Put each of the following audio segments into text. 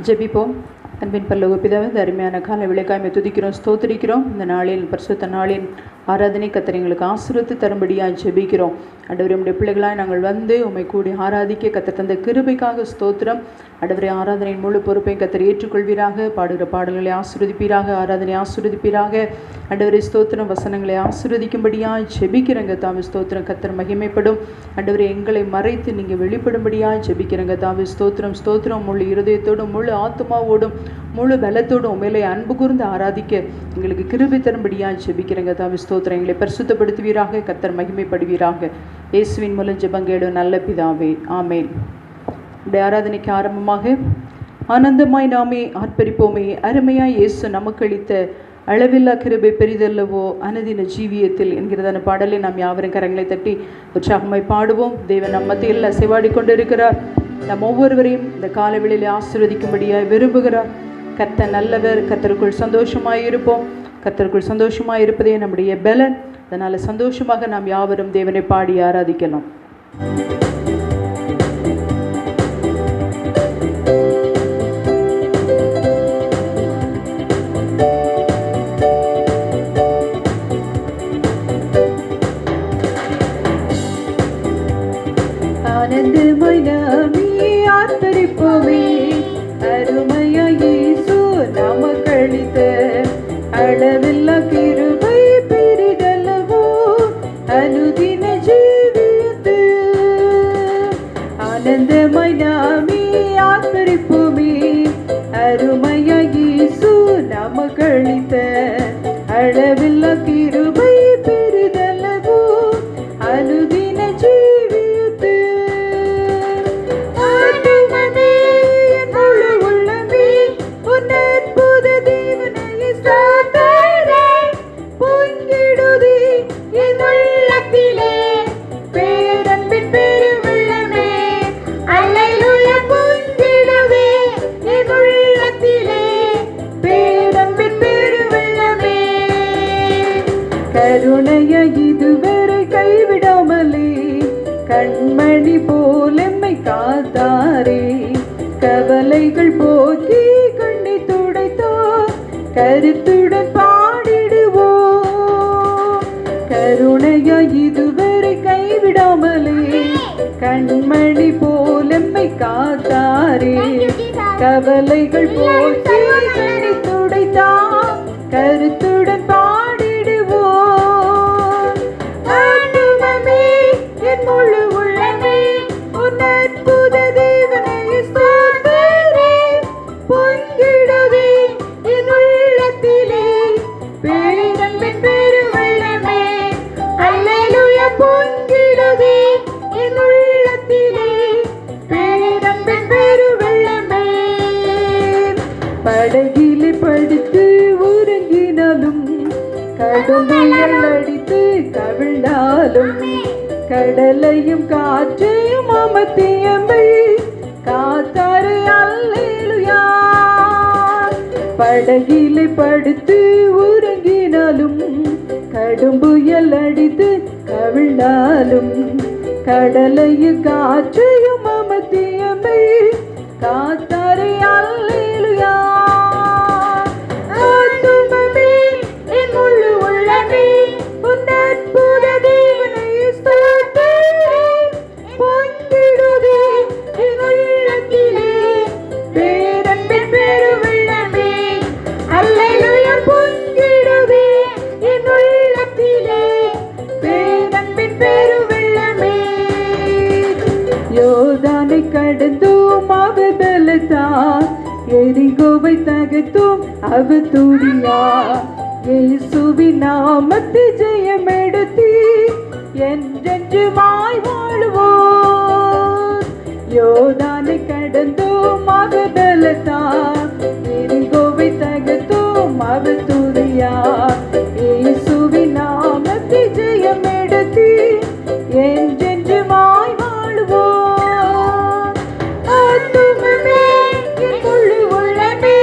ஜெபிப்போம். அன்பின் பரலோக பிதாவே, இந்த அருமையான காலை விளைக்காய்மை துதிக்கிறோம், ஸ்தோத்திரிக்கிறோம். இந்த நாளில் பரிசுத்த நாளின் ஆராதனை கர்த்தர் எங்களுக்கு ஆசீர்வதித்து தரும்படியாக ஜெபிக்கிறோம். ஆண்டவரே, உம்முடைய பிள்ளைகளாய் நாங்கள் வந்து உம்மை கூடி ஆராதிக்க கர்த்தர் தந்த கிருபைக்காக ஸ்தோத்திரம். ஆண்டவரே, ஆராதனையின் முழு பொறுப்பையும் கர்த்தர் ஏற்றுக்கொள்வீராக. பாடுகிற பாடல்களை ஆசீர்வதிப்பீராக, ஆராதனை ஆசீர்வதிப்பீராக. ஆண்டவரே ஸ்தோத்திரம், வசனங்களை ஆசீர்வதிக்கும்படியாக ஜெபிக்கிறங்க தாவே. ஸ்தோத்திரம், கர்த்தர் மகிமைப்படும். ஆண்டவரே, எங்களை மறைத்து நீங்கள் வெளிப்படும்படியாக ஜெபிக்கிறங்க தாவே. ஸ்தோத்திரம் ஸ்தோத்திரம். முழு இருதயத்தோடும் முழு ஆத்மாவோடும் முழு பலத்தோடும் உண்மையிலே அன்பு கூர்ந்து ஆராதிக்க எங்களுக்கு கிருபை தரும்படியாக ஜெபிக்கிறங்க தாவே. ஸ்தோத்திரம், எங்களை பரிசுத்தப்படுத்துவீராக. கர்த்தர் மகிமைப்படுவீராக. இயேசுவின் மூலம் ஜெபங்கேடும் நல்ல பிதாவே, ஆமென். உடைய ஆராதனைக்கு ஆரம்பமாக ஆனந்தமாய் நாமே ஆர்ப்பரிப்போமே, அருமையாய் இயேசு நமக்கு அளித்த அளவில்லா கிருபை பெரிதல்லவோ அனுதின ஜீவியத்தில் என்கிறதான பாடலை நாம் யாவரும் கரங்களை தட்டி உற்சாகமாய் பாடுவோம். தேவன் நம் மத்தியில் அசைவாடி கொண்டிருக்கிறார். நம் ஒவ்வொருவரையும் இந்த காலவெளியில் ஆசீர்வதிக்கும்படியாய் விரும்புகிறார். கர்த்தர் நல்லவர். கர்த்தருக்குள் சந்தோஷமாய் இருப்போம். கர்த்தருக்குள் சந்தோஷமாய் இருப்பதே நம்முடைய பலன். அதனால் சந்தோஷமாக நாம் யாவரும் தேவனை பாடி ஆராதிக்கலாம். ஆனந்தமாய் நாமே ஆர்ப்பரிப்போமே, அருமையாய் இயேசு நமக்கு அளித்த அளவில்லா கிருபை பெரிதல்லவோ அனுதின ஜீவியத்தில். ஆனந்தமாய் நாமே ஆர்ப்பரிப்போமே, அருமையாய் இயேசு நமக்கு அளித்த அளவில்லா கிருபை பெரிதல்லவோ அனுதின ஜீவியத்தில். கருணைய இதுவரை கைவிடாமலே கண்மணி போல் எம்மை காத்தாரே. கவலைகள் போக்கி கண்ணை துடைத்தோ கருத்துடன் பாடிடுவோம். கருணைய இதுவரை கைவிடாமலே கண்மணி போல் எம்மை காத்தாரே. கவலைகள் போக்கி கண்ணை துடைத்தா கருத்துடன் முழு உள்ளமே உன் அற்புத தேவனை ஸ்தோத்திரே. பொங்கிடுதே என் உள்ளத்திலே பேரன்பின் பெருவெள்ளமே. அல்லேலூயா. பொங்கிடுதே என் உள்ளத்திலே பேரன்பின் பெருவெள்ளமே. படகிலே படுத்து உறங்கினாலும் கடும் புயல் அடித்து கவிழ்ந்தாலும் கடலையும் காற்றையும் அமர்த்தியமை காத்தாரே. அல்லேலூயா. படகிலே படுத்து உறங்கினாலும் கடும் புயல் அடித்து கவிழ்ந்தாலும் கடலையும் காற்றையும் அமர்த்தியமை காத்தாரே. அல்லேலூயா. ஆத்துமமே என் முழு உள்ளமே உன் அற்புத தேவனை ஸ்தோத்திரே. பொங்கிடுதே என் உள்ளத்திலே பேரன்பின் பெருவெள்ளமே. அல்லேலூயா. பொங்கிடுதே என் உள்ளத்திலே பேரன்பின் பெருவெள்ளமே. யோர்தானை கடந்தோம் அவர் பலத்தால், எரிகோவை தகர்த்தோம் அவர் துதியால். இயேசுவின் நாமத்தில் ஜெயம் எடுத்தி என்றென்றுமாய் வாழுவோம். யோர்தானை கடந்தோம் அவர் பலத்தால், எரிகோவை தகர்த்தோம் அவர் துதியால். இயேசுவின் நாமத்தில் ஜெயம் எடுத்தி என்றென்றுமாய் வாழுவோம். ஆத்துமமே என் முழு உள்ளமே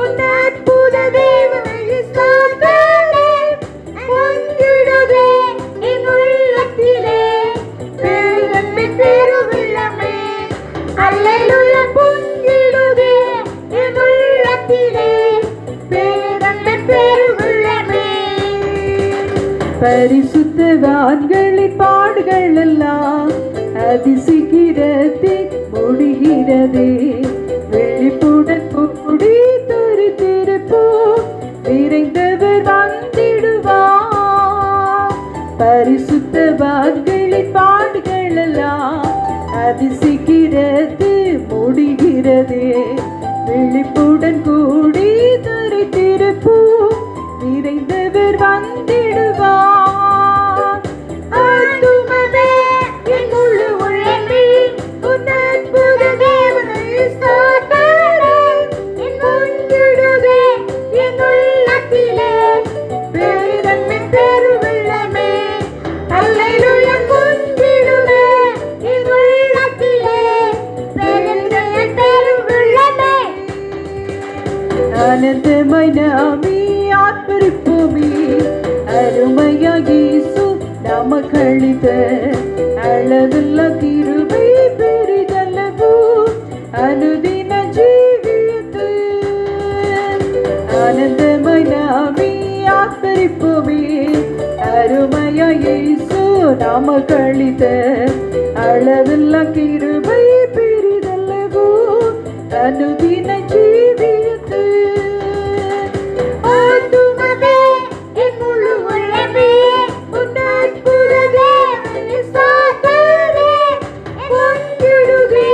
உன் அற்புத தேவனை ஸ்தோத்திரே. பொங்கிடுதே என் உள்ளத்திலே பேரன்பின் பெருவெள்ளமே. அல்லேலூயா. பொங்கிடுதே பரிசுத்தவான்களின் பாடுகள் எல்லாம் அதிசீக்கிரத்தில் முடிகிறதே. விழிப்புடன் கூடி துரித்திருப்போம், விரைந்தவர் வந்திடுவார். பரிசுத்தவான்களின் பாடுகள் எல்லாம் அதிசீக்கிரத்தில் முடிகிறதே. விழிப்புடன் கூடி துரித்திருப்போம், விரைந்தவர் வந்திடுவார். ஆத்துமமே என் முழு உள்ளமே உன் அற்புத தேவனை ஸ்தோத்திரே. என் பொங்கிடுதே என் உள்ளத்திலே பேரன்பின் பெருவெள்ளமே. அல்லேலூயா பொங்கிடுதே என் உள்ளத்திலே பேரன்பின் பெருவெள்ளமே. ஆனந்தமாய் நாமே ஆர்ப்பரிப்போமே, அருமையாக இயேசு நமக்களித்த அளவில்லா கிருபை பெரிதல்லவோ அனுதின ஜீவியத்தில். ஆனந்தமாய் நாமே ஆர்ப்பரிப்போமே, அருமையாக இயேசு நமக்களித்த அளவில்லா கிருபை பெரிதல்லவோ அனுதின ஜீவியத்தில். ஆத்துமமே என் முழு உள்ளமே உன் அற்புத தேவனை ஸ்தோத்திரே. பொங்கிடுதே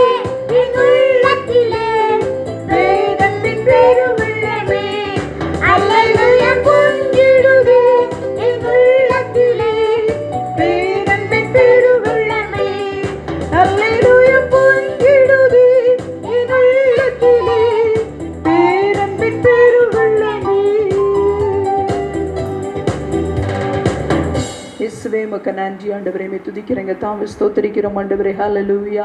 என் உள்ளத்திலே பேரன்பின் பெருவெள்ளமே. அல்லேலூயா பொங்கிடுதே என் உள்ளத்திலே பேரன்பின் பெருவெள்ளமே. அல்லேலூயா பொங்கிடுதே என் உள்ளத்திலே பேரன்பின் பெருவெள்ளமே. இயேசுவே உமக்கு நன்றி ஆண்டவரே, மே துதிக்கிறேங்க தாமே ஸ்தோத்திரிக்கிறோம் ஆண்டவரே. ஹல்லேலூயா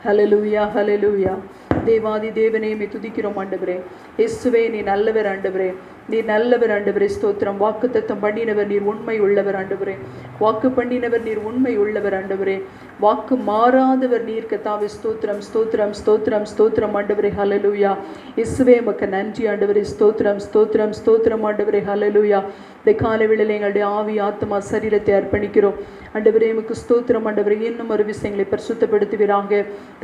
ஹல்லேலூயா ஹல்லேலூயா. தேவாதி தேவனே மே துதிக்கிறோம் ஆண்டவரே. இயேசுவே நீ நல்லவர் ஆண்டவரே, நீர் நல்லவர் ஆண்டவரே. ஸ்தோத்திரம். வாக்கு தத்தம் பண்ணினவர் நீர் உண்மை உள்ளவர் ஆண்டவரே. வாக்கு பண்ணினவர் நீர் உண்மை உள்ளவர் ஆண்டவரே. வாக்கு மாறாதவர் நீர் கர்த்தாவே. ஸ்தோத்திரம் ஸ்தோத்திரம் ஸ்தோத்திரம் ஸ்தோத்திரம் ஆண்டவரே. ஹல்லேலூயா. இயேசுவே உமக்கு நன்றி ஆண்டவரே. ஸ்தோத்திரம் ஸ்தோத்திரம் ஸ்தோத்திரம் ஆண்டவரே. ஹல்லேலூயா. இந்த காலை வேளையிலே எங்களுடைய ஆவி ஆத்மா சரீரத்தை அர்ப்பணிக்கிறோம் ஆண்டவரே. உமக்கு ஸ்தோத்திரம் ஆண்டவரே. இன்னும் ஒரு விஷயங்களை பரிசுத்தப்படுத்துவீராக,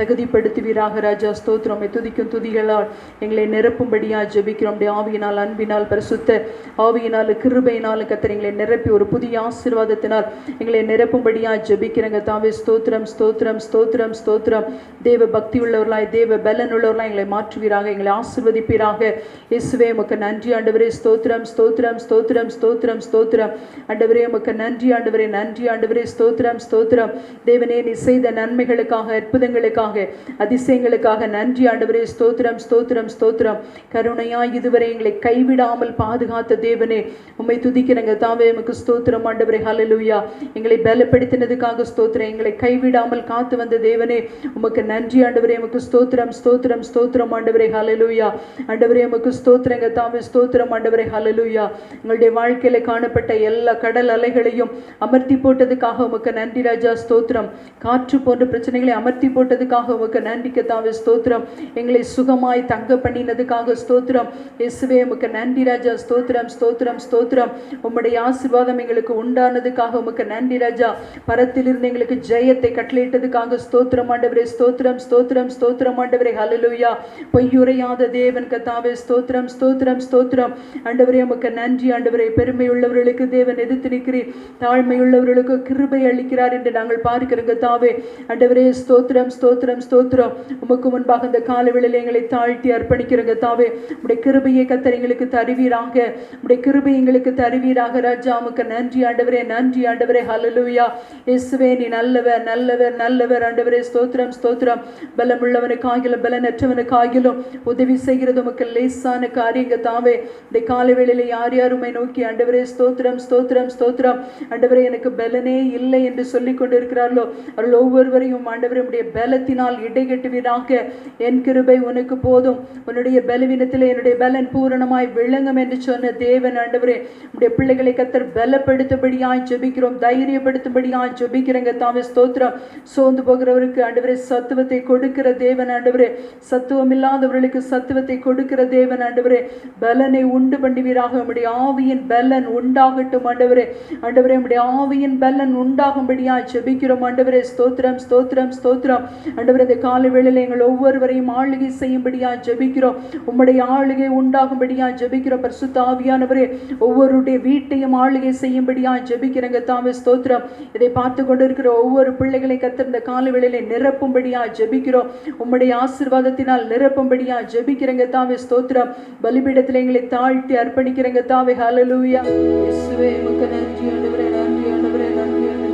தகுதிப்படுத்துவீராக ராஜா. ஸ்தோத்திரம். துதிக்கும் துதிகளால் எங்களை நிரப்பும்படியா ஜெபிக்கிறோம். ஆவியினால் அன்பினால் பரிசுத்த ஆவியினால் கிருபையினால் கர்த்தர் எங்களை நிரப்பி ஒரு புதிய ஆசீர்வாதத்தினால் எங்களை நிரப்பும்படியா ஜெபிக்கிறங்க தாவே. ஸ்தோத்திரம் ஸ்தோத்திரம் ஸ்தோத்திரம் ஸ்தோத்திரம். தேவ பக்தி உள்ளவர்களாய் தேவ பலன் உள்ளவர்களாய் எங்களை மாற்றுவீராக, எங்களை ஆசீர்வதிப்பீராக. இயேசுவே உமக்கு நன்றி ஆண்டவரே. ஸ்தோத்திரம் ஸ்தோத்திரம் ஸ்தோத்திரம் ஸ்தோத்திரம் ஸ்தோத்திரம் ஆண்டவரே. உமக்கு நன்றி ஆண்டவரே. நன்றி ஆண்டவரே. ஸ்தோத்திரம் ஸ்தோத்திரம். தேவனே நீ செய்த நன்மைகளுக்காக அற்புதங்களுக்காக அதிசயங்களுக்காக நன்றி ஆண்டவரே. ஸ்தோத்திரம் ஸ்தோத்திரம் ஸ்தோத்திரம். கருணையாய் இதுவரை எங்களை கைவிடாமல் பாதுகாத்த தேவனே உம்மை துதிக்கிறங்க தாவே. உமக்கு ஸ்தோத்திரம் ஆண்டவரே. ஹல்லேலூயா. எங்களை பலப்படுத்தினதுக்காக ஸ்தோத்திரம். எங்களை கைவிடாமல் காத்து வந்த தேவனே உமக்கு நன்றி ஆண்டவரே. உமக்கு ஸ்தோத்திரம் ஸ்தோத்திரம் ஸ்தோத்திரம் ஆண்டவரே. ஹல்லேலூயா. ஆண்டவரே உமக்கு ஸ்தோத்திரங்க தாவே. ஸ்தோத்திரம் ஆண்டவரே. ஹல்லேலூயா. எங்களுடைய வாழ்க்கையில காணப்பட்ட எல்லா கடல் அலைகளையும் அமர்த்தி போட்டதுக்காக உமக்கு நன்றி ராஜா. ஸ்தோத்திரம். காற்று போன்ற பிரச்சனைகளை அமர்த்தி போட்டதுக்காக உமக்கு நன்றி கர்த்தாவே. ஸ்தோத்திரம். எங்களை சுகமாய் தங்க பண்ணினதுக்காக ஸ்தோத்திரம். இயேசுவே உமக்கு நன்றி ராஜா. ஸ்தோத்திரம் ஸ்தோத்திரம் ஸ்தோத்திரம். உம்முடைய ஆசீர்வாதம் எங்களுக்கு உண்டானதுக்காக உமக்கு நன்றி ராஜா. பரத்திலிருந்து எங்களுக்கு ஜெயத்தை கட்டளையிட்டதுக்காக ஸ்தோத்திரம் ஆண்டவரே. ஸ்தோத்திரம் ஸ்தோத்திரம் ஸ்தோத்திரம் ஆண்டவரே. ஹல்லேலூயா. பொய்யுரையாத தேவன் கர்த்தாவே. ஸ்தோத்திரம் ஸ்தோத்திரம் ஸ்தோத்திரம் ஆண்டவரே. உமக்கு நன்றி ஆண்டவரே. பெருமை உள்ளவர்களுக்கு தேவன் எதிர்த்து நிற்கிறீர், தாழ்மை உள்ளவர்களுக்கு கிருபை அளிக்கிறார் என்று நாங்கள் பார்க்கிறோம் கர்த்தாவே. ஆண்டவரே ஸ்தோத்திரம் ஸ்தோத்திரம் ஸ்தோத்திரம். உமக்கு முன்பாக இந்த காலவேளையில் எங்களை தாழ்த்தி அர்ப்பணிக்கிறோம் கர்த்தாவே. உம்முடைய கிருபையை கர்த்தர் எங்களுக்கு தருவீராக, உம்முடைய கிருபை எங்களுக்கு தருவீராக ராஜா. உமக்கு நன்றி ஆண்டவரே. நன்றி ஆண்டவரே. ஹல்லேலூயா. இயேசுவே நீ நல்லவர் நல்லவர் நல்லவர் ஆண்டவரே. ஸ்தோத்திரம் ஸ்தோத்திரம். பலமுள்ளவனுக்காகிலும் பலனற்றவனுக்காகிலும் உதவி செய்கிறது உமக்கு லேசான காரியங்க தாவே. இந்த காலவேளையில யார் யாருமை நோக்கி ஆண்டவரே ஸ்தோத்திரம் ஸ்தோத்திரம் ஸ்தோத்திரம் ஆண்டவரே எனக்கு பலனே இல்லை என்று சொல்லிக் கொண்டு இருக்கிறார்களோ அவர்கள் ஒவ்வொருவரையும் ஆண்டவரே உம்முடைய பலத்தினால் இடைகட்டுவீராக. என் கிருபை உனக்கு போதும், உன்னுடைய பலவீனத்திலே என்னுடைய பலன் பூரணமாய் விளங்க விளங்கும் என்று சொன்ன தேவன் ஆண்டவரே, உடைய பிள்ளைகளை கத்தர் பலப்படுத்தும்படியாய் ஜெபிக்கிறோம், தைரியப்படுத்தும்படியாய் ஜெபிக்கிறேங்க தாமே. ஸ்தோத்திரம். சோர்ந்து போகிறவருக்கு ஆண்டவரே சத்துவத்தை கொடுக்கிற தேவன் ஆண்டவரே, சத்துவம் இல்லாதவர்களுக்கு சத்துவத்தை கொடுக்கிற தேவன் ஆண்டவரே, பலனை உண்டு பண்ணுவீராக. உம்முடைய ஆவியின் பலன் உண்டாகட்டும் ஆண்டவரே. ஆண்டவரே, உம்முடைய ஆவியின் பலன் உண்டாகும்படியாய் ஜெபிக்கிறோம் ஆண்டவரே. ஸ்தோத்திரம், ஸ்தோத்திரம், ஸ்தோத்திரம். ஆண்டவரே, இந்த காலை வேளையில எங்கள் ஒவ்வொருவரையும் ஆளுகை செய்யும்படியாய் ஜெபிக்கிறோம். உம்முடைய ஆளுகை உண்டாகும்படியாய் ஜெபிக்கிறோம். பரிசுத்த ஆவியானவரே, ஒவ்வொருடைய வீட்டையும் ஆளுகை செய்யும்படியாய் ஜெபிக்கிறேங்க தாமே. ஸ்தோத்திரம். இதை பார்த்து கொண்டிருக்கிற ஒவ்வொரு பிள்ளைகளை கத்தர் இந்த காலை வேளையில நிரப்பும்படியாய் ஜெபிக்கிறோம். உம்முடைய ஆசீர்வாதத்தினால் நிரப்பும்படியாய் ஜெபிக்கிறேங்க தாமே. ஸ்தோத்திரம். பலிபீடத்தில் எங்களை தாழ்த்தி அர்ப்பணிக்கிறேங்க தாவே. ஹல்லேலூயா. இயேசுவே, உமக்கு நன்றி ஆண்டவரே, நன்றி ஆண்டவரே, நன்றி ஆண்டவரே.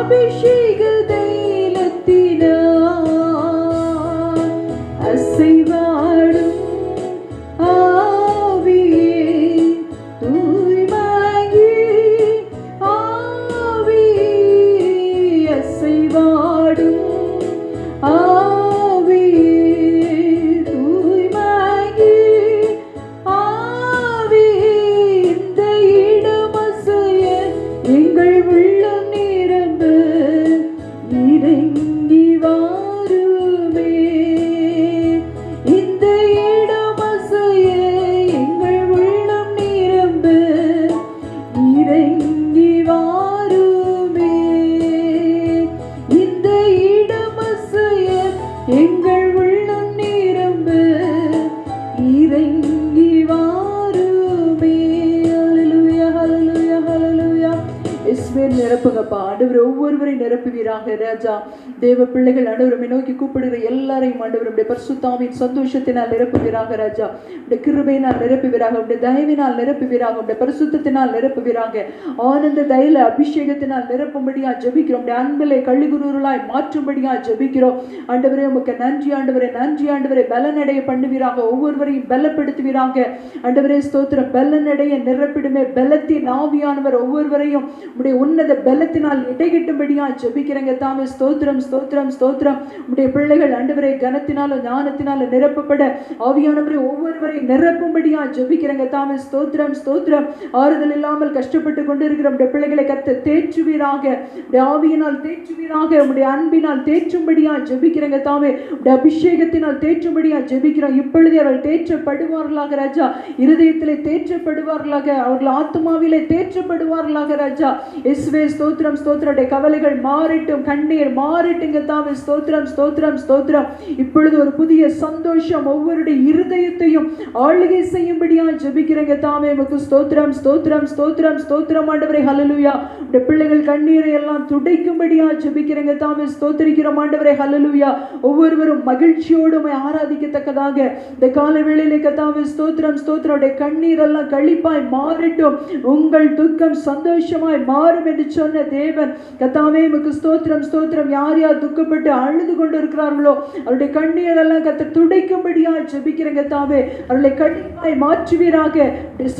அபிஷேக தைலத்தினால் அசைவாடும் ஆவியே தூய்மையே ஆவியே அசைவாடும் ஆவியே தூய்மையே ஆவியே இந்த இடம் அசைய எங்கள் உள்ளம் நிரம்ப இறங்கி வாருமே. இந்த இடம் அசைய எங்கள் உள்ளம் நிரம்ப இறங்கி வாருமே. இந்த இடம் அசைய எங்கள் உள்ளம் நிரம்ப இறங்கி வாருமே. ஹல்லேலூயா ஹல்லேலூயா ஹல்லேலூயா. இயேசுவே நிரப்புங்கப்பா. ஆண்டவர் ஒவ்வொருவரையும் நிரப்புவீராக ராஜா. தேவ பிள்ளைகள் ஆண்டவரை நோக்கி கூப்பிடுகிற எல்லாரையும் ஆண்டவர் உடைய பரிசுத்தாவின் சந்தோஷத்தினால் நிரப்புவீராக ராஜா. உடைய கிருபையினால் நிரப்புவீராக, உடைய தயவினால் நிரப்புவீராக, உடைய பரிசுத்தத்தினால் நிரப்புவீராக, ஆனந்த தைல அபிஷேகத்தினால் நிரப்பும்படியா ஜெபிக்கிறோம். உடைய அன்பிலே கள்ளிகுருளாய் மாற்றும்படியா ஜெபிக்கிறோம். ஆண்டவரே உமக்கு நன்றி ஆண்டவரே, நன்றி ஆண்டவரே. பலனடைய பண்ணுவீராக, ஒவ்வொருவரையும் பலப்படுத்துவீராக ஆண்டவரே. ஸ்தோத்திரம். பலனடைய நிரப்பிடுமே. பலத்தின் ஆவியானவர் ஒவ்வொருவரையும் உடைய உன்னத பலத்தினால் இடைகட்டும்படியா ஜெபிக்கிறங்க தாமே. ஸ்தோத்திரம் ஸ்தோத்திரம் ஸ்தோத்திரம். உடைய பிள்ளைகள் ஆண்டவரே கனத்தினாலும் ஞானத்தினாலும் நிரப்பப்பட ஆவியானவரை ஒவ்வொருவரையும் நிரப்பும்படியா ஜெபிக்கிறங்க தாமே. ஸ்தோத்திரம் ஸ்தோத்திரம். ஆறுதல் இல்லாமல் கஷ்டப்பட்டு கொண்டிருக்கிற உடைய பிள்ளைகளை கர்த்தர் தேற்றுவீராக, உடைய ஆவியினால் தேற்றுவீராக, உடைய அன்பினால் தேற்றும்படியா ஜெபிக்கிறங்க தாமே. உடைய அபிஷேகத்தினால் தேற்றும்படியா ஜெபிக்கிறோம். இப்பொழுதே அவர்கள் தேற்றப்படுவார்களாக ராஜா. இருதயத்திலே தேற்றப்படுவார்களாக, அவர்கள் ஆத்மாவிலே தேற்றப்படுவார்களாக ராஜா. இயேசுவே ஸ்தோத்திரம் ஸ்தோத்திரம். உடைய கவலைகள் மாறட்டும், கண்ணீர் மாறட்டுங்க தாமே. ஸ்தோத்திரம் ஸ்தோத்திரம் ஸ்தோத்திரம். இப்பொழுது ஒரு புதிய சந்தோஷம் ஒவ்வொருடைய இருதயத்தையும் ஆளுகை செய்யும்படியா ஜெபிக்கிறங்க தாமே. உமக்கு ஸ்தோத்திரம் ஸ்தோத்திரம் ஸ்தோத்திரம் ஸ்தோத்திரம் ஆண்டவரே. ஹல்லேலூயா. உடைய பிள்ளைகள் கண்ணீரை எல்லாம் துடைக்கும்படியா ஜெபிக்கிறங்க தாமே. ஸ்தோத்திரிக்கிறோம் ஆண்டவரே. ஹல்லேலூயா. ஒவ்வொருவரும் மகிழ்ச்சியோடு ஆராதிக்கத்தக்கதாக இந்த காலை வேளையிலே கர்த்தாவே ஸ்தோத்திரம் ஸ்தோத்திரம். உடைய கண்ணீர் எல்லாம் களிப்பாய் மாறட்டும், உங்கள் துக்கம் சந்தோஷமாய் மாறும் என்று சொன்ன தேவன் கர்த்தாவே உமக்கு ஸ்தோத்திரம் ஸ்தோத்திரம். யார் யார் துக்கப்பட்டு அழுது கொண்டு இருக்கிறார்களோ அவருடைய கண்ணீர் எல்லாம் கர்த்தர் துடைக்கும்படியா ஜெபிக்கிறங்க தாவே. அவர்களை கண்டிப்பாய் மாற்றுவீராக,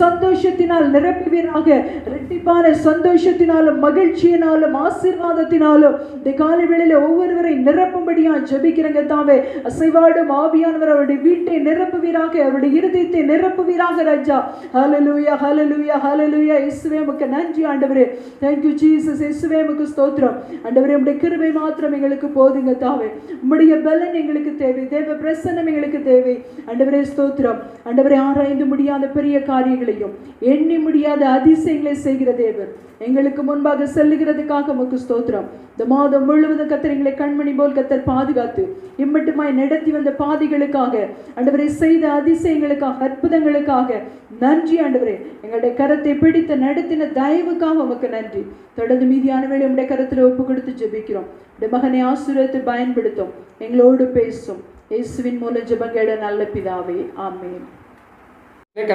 சந்தோஷத்தினால் நிரப்புவீராக. இரட்டிப்பான சந்தோஷத்தினாலும் மகிழ்ச்சியினாலும் ஆசீர்வாதத்தினாலும் இந்த காலை வேளையில ஒவ்வொருவரை நிரப்பும்படியா ஜெபிக்கிறங்க தாவே. அசைவாடும் ஆவியானவர் அவருடைய வீட்டை நிரப்புவீராக, அவருடைய இருதயத்தை நிரப்புவீராக ராஜா. ஹல்லேலூயா ஹல்லேலூயா ஹல்லேலூயா. இயேசுவே உமக்கு நன்றி ஆண்டவரே. Thank you Jesus. இயேசுவே உமக்கு ஸ்தோத்திரம் ஆண்டவரே. உம்முடைய கிருபை மாத்திரம் எங்களுக்கு போதுங்க தாவே. உம்முடைய பலன் எங்களுக்கு தேவை, தேவ பிரசன்னம் எங்களுக்கு தேவை ஆண்டவரே. ஸ்தோத்திரம் ஆண்டவரே. ஆராய்ந்து முடியாத பெரிய காரியங்களையும் எண்ணி முடியாத அதிசயங்களை செய்கிற தேவன் எங்களுக்கு முன்பாக செல்லுகிறதுக்காக உமக்கு ஸ்தோத்திரம். இந்த மாதம் முழுவதும் கர்த்தர் எங்களை கண்மணி போல் கர்த்தர் பாதுகாத்து இம்மட்டுமாய் நடத்தி வந்த பாதைகளுக்காக ஆண்டவரே, செய்த அதிசயங்களுக்காக அற்புதங்களுக்காக நன்றி ஆண்டவரே. எங்களுடைய கரத்தை பிடித்து நடத்தின தயவுக்காக உமக்கு நன்றி. தொடர்ந்து மீதியான வேளை உடைய கரத்தில் ஒப்பு கொடுத்து ஜெபிக்கிறோம். உடைய மகனை ஆசீர்வதித்து பயன்படுத்தும், எங்களோடு பேசும். இயேசுவின் மூலம் ஜெபங்கேட நல்ல பிதாவே, ஆமென்.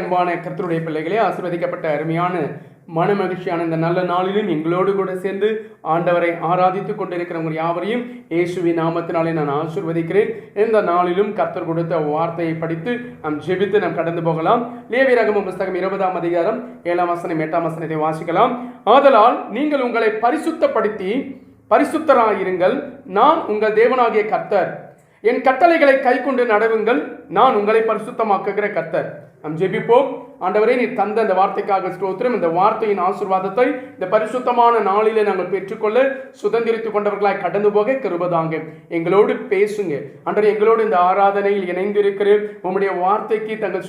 அன்பான கர்த்தருடைய பிள்ளைகளே, ஆசீர்வதிக்கப்பட்ட அருமையான மன மகிழ்ச்சியான இந்த நல்ல நாளிலும் எங்களோடு கூட சேர்ந்து ஆண்டவரை ஆராதித்துக் கொண்டிருக்கிறவங்க யாவரையும் இயேசுவின் நாமத்தினாலே நான் ஆசீர்வதிக்கிறேன். இந்த நாளிலும் கர்த்தர் கொடுத்த வார்த்தையை படித்து நாம் ஜெபித்து நாம் கடந்து போகலாம். லேவியராகமம் புத்தகம் 20ஆம் அதிகாரம் 7ஆம் வசனம் 8ஆம் வசனத்தை வாசிக்கலாம். ஆதலால் நீங்கள் உங்களை பரிசுத்தப்படுத்தி பரிசுத்தராயிருங்கள், நான் உங்கள் தேவனாகிய கர்த்தர். என் கட்டளைகளை கைக்கொண்டு நடவுங்கள், நான் உங்களை பரிசுத்தமாக்குகிற கர்த்தர். நாம் ஜெபிப்போம். ஆண்டவரே, நீ தந்த அந்த வார்த்தைக்காக ஸ்தோத்திரம். இந்த வார்த்தையின் ஆசீர்வாதத்தை இந்த பரிசுத்தமான நாளிலே நாங்கள் பெற்றுக்கொள்ள சுதந்திரித்துக் கொண்டவர்களாய் கடந்து போக கிருபைதாங்க. எங்களோடு பேசுங்க ஆண்டவரே. எங்களோடு இந்த ஆராதனையில் இணைந்திருக்கிற உம்முடைய வார்த்தைக்கு தங்கள்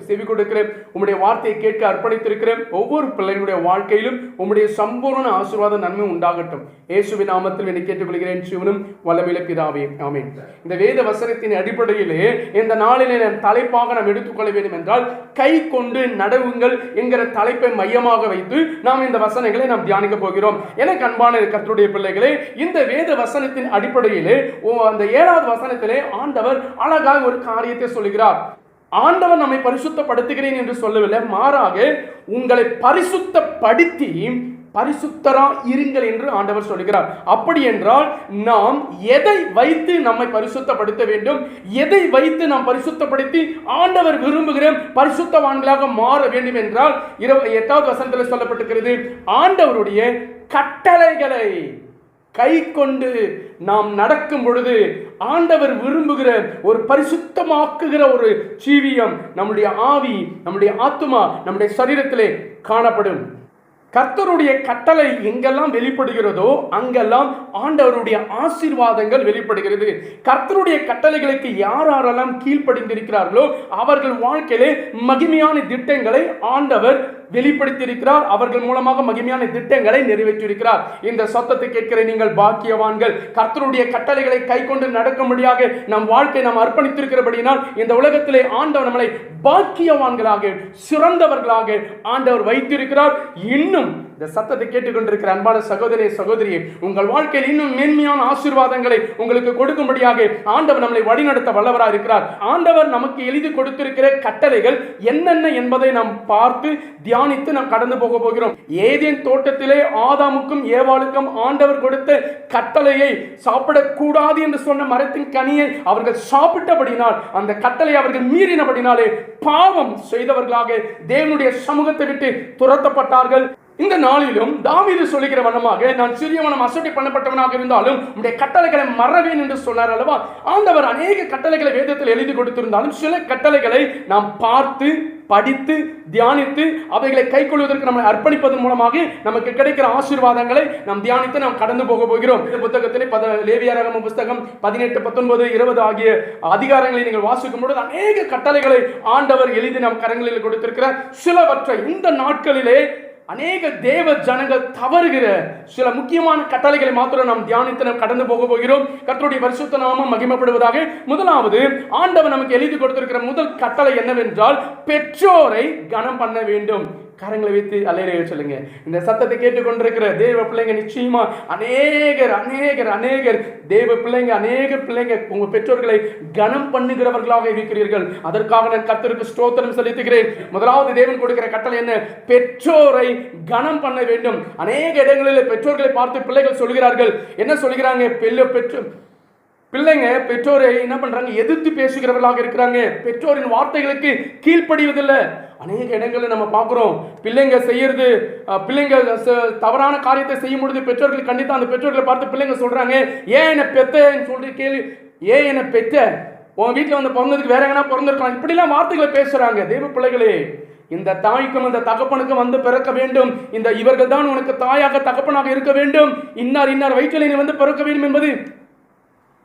செவி கொடுக்கிற உம்முடைய வார்த்தையை கேட்க அர்ப்பணித்திருக்கிற ஒவ்வொரு பிள்ளைகளுடைய வாழ்க்கையிலும் உம்முடைய சம்பூர்ண ஆசீர்வாத நன்மை உண்டாகட்டும். இயேசுவின் நாமத்தில் என்னை கேட்டுக்கொள்கிறேன். சிவனும் வல்லமையுள்ள பிதாவே, ஆமென். இந்த வேத வசனத்தின் அடிப்படையிலே இந்த நாளிலே நாம் தலைப்பாக நாம் எடுத்துக்கொள்ள வேண்டும் என்றால் கை கொண்டு நடவுங்கள் என்கிற தலைப்பை மையமாக வைத்து நாம் இந்த வசனங்களை நாம் தியானிக்க போகிறோம். எனக்கு அன்பான கர்த்தருடைய பிள்ளைகளே, இந்த வேத வசனத்தின் அடிப்படையிலே அந்த 7வது வசனத்திலே ஆண்டவர் அழகாக ஒரு காரியத்தை சொல்லுகிறார். ஆண்டவர் நம்மை பரிசுத்தப்படுத்துகிறேன் என்று சொல்லவில்லை, மாறாக உங்களை பரிசுத்தப்படுத்தி பரிசுத்தரா இருங்கள் என்று ஆண்டவர் சொல்கிறார். அப்படி என்றால் நாம் எதை வைத்து நம்மை பரிசுத்தப்படுத்த வேண்டும், எதை வைத்து நாம் பரிசுத்தப்படுத்தி ஆண்டவர் விரும்புகிற பரிசுத்தவான்களாக மாற வேண்டும் என்றால் 8வது வசனத்தில் சொல்லப்பட்டிருக்கிறது, ஆண்டவருடைய கட்டளைகளை கை கொண்டு நாம் நடக்கும் பொழுது ஆண்டவர் விரும்புகிற ஒரு பரிசுத்தமாக்குகிற ஒரு ஜீவியம் நம்முடைய ஆவி, நம்முடைய ஆத்துமா, நம்முடைய சரீரத்திலே காணப்படும். கர்த்தருடைய கட்டளை எங்கெல்லாம் வெளிப்படுகிறதோ அங்கெல்லாம் ஆண்டவருடைய ஆசீர்வாதங்கள் வெளிப்படுகிறது. கர்த்தருடைய கட்டளைகளுக்கு யாரெல்லாம் கீழ்ப்படிந்திருக்கிறார்களோ அவர்கள் வாழ்க்கையிலே மகிமையான திட்டங்களை ஆண்டவர் வெளிப்படுத்தியிருக்கிறார். அவர்கள் மூலமாக மகிமையான திட்டங்களை நிறைவேற்றியிருக்கிறார். இந்த சத்தத்தை கேட்கிற நீங்கள் பாக்கியவான்கள். கர்த்தருடைய கட்டளைகளை கை கொண்டு நடக்கும்படியாக நம் வாழ்க்கை நாம் அர்ப்பணித்திருக்கிறபடியினால் இந்த உலகத்திலே ஆண்டவர் நம்மளை பாக்கியவான்களாக, சிறந்தவர்களாக ஆண்டவர் வைத்திருக்கிறார். இன்னும் இந்த சத்தத்தை கேட்டுக்கொண்டிருக்கிற அன்பான சகோதரே, சகோதரியே, உங்கள் வாழ்க்கையில் இன்னும் மேன்மையான ஆசீர்வாதங்களை உங்களுக்கு கொடுக்கும்படியாக ஆண்டவர் நம்மளை வழிநடத்த வல்லவராக இருக்கிறார். ஆண்டவர் நமக்கு எழுதி கொடுத்திருக்கிற கட்டளைகள் என்னென்ன என்பதை நாம் பார்த்து தியானித்து நாம் கடந்து போக போகிறோம். ஏதேன் தோட்டத்திலே ஆதாமுக்கும் ஏவாளுக்கும் ஆண்டவர் கொடுத்த கட்டளையை சாப்பிடக்கூடாது என்று சொன்ன மரத்தின் கனியை அவர்கள் சாப்பிட்டபடினால், அந்த கட்டளை அவர்கள் மீறினபடினாலே பாவம் செய்தவர்களாக தேவனுடைய சமூகத்தை விட்டு துரத்தப்பட்டார்கள். இந்த நாளிலும் தாவீது சொல்லுகிற வண்ணமாக, நான் சிறியவனும் அசட்டை பண்ணப்பட்டவனாக இருந்தாலும் உடைய கட்டளைகளை மறவேன் என்று சொன்னார் அல்லவா. ஆண்டவர் அநேக கட்டளைகளை வேதத்தில் எழுதி கொடுத்திருந்தாலும் சில கட்டளைகளை நாம் பார்த்து படித்து தியானித்து அவைகளை கை கொள்வதற்கு நம்மை அர்ப்பணிப்பதன் மூலமாக நமக்கு கிடைக்கிற ஆசீர்வாதங்களை நாம் தியானித்து நாம் கடந்து போக போகிறோம். இந்த புத்தகத்திலே லேவியராகம புத்தகம் 18, 19, 20 ஆகிய அதிகாரங்களை நீங்கள் வாசிக்கும் பொழுது அநேக கட்டளைகளை ஆண்டவர் எழுதி நம் கரங்களில் கொடுத்திருக்கிறார். சிலவற்றை இந்த நாட்களிலே அநேக தேவ ஜனங்கள் தவறுகிற சில முக்கியமான கட்டளைகளை மாத்திரம் நாம் தியானித்து நாம் கடந்து போக போகிறோம். கர்த்தருடைய பரிசுத்த நாமம் மகிமைப்படுவதாக. முதலாவது ஆண்டவர் நமக்கு எழுதி கொடுத்திருக்கிற முதல் கட்டளை என்னவென்றால், பெற்றோரை கனம் பண்ண வேண்டும். கரங்களை வைத்து அல்லேலூயா சொல்லுங்க. இந்த சத்தத்தை கேட்டுக்கொண்டிருக்கிற தேவ பிள்ளைங்க நிச்சயமா அநேகர் தேவ பிள்ளைங்க, அநேக பிள்ளைங்க உங்க பெற்றோர்களை கனம் பண்ணுகிறவர்களாக இருக்கிறீர்கள். அதற்காக நான் கர்த்தருக்கு ஸ்தோத்திரம் செலுத்துகிறேன். முதலாவது தேவன் கொடுக்கிற கட்டளை என்ன? பெற்றோரை கனம் பண்ண வேண்டும். அநேக இடங்களில் பெற்றோர்களை பார்த்து பிள்ளைகள் சொல்கிறார்கள். என்ன சொல்கிறாங்க? பிள்ளைங்க பெற்றோரை என்ன பண்றாங்க? எதிர்த்து பேசுகிறவர்களாக இருக்கிறாங்க. பெற்றோரின் வார்த்தைகளுக்கு கீழ்ப்படிவதில்லை. அநேக இடங்களில் நம்ம பார்க்கிறோம், பிள்ளைங்க செய்யறது, பிள்ளைங்க தவறான காரியத்தை செய்யும் பொழுது பெற்றோர்கள் கண்டித்து அந்த பெற்றோர்களை பார்த்து பிள்ளைங்க சொல்றாங்க, ஏன் என்ன பெத்தன்னு சொல்லி கேள்வி, ஏன் என்ன பெத்த, உன் வீட்டில் வந்து பிறந்ததுக்கு வேற எங்கன்னா பிறந்திருக்கலாம், இப்படிலாம் வார்த்தைகளை பேசுறாங்க. தேவ பிள்ளைகளே, இந்த தாய்க்கும் இந்த தகப்பனுக்கும் வந்து பிறக்க வேண்டும். இந்த இவர்கள் தான் உனக்கு தாயாக தகப்பனாக இருக்க வேண்டும். இன்னார் வயிற்றில் நீ வந்து பிறக்க வேண்டும் என்பது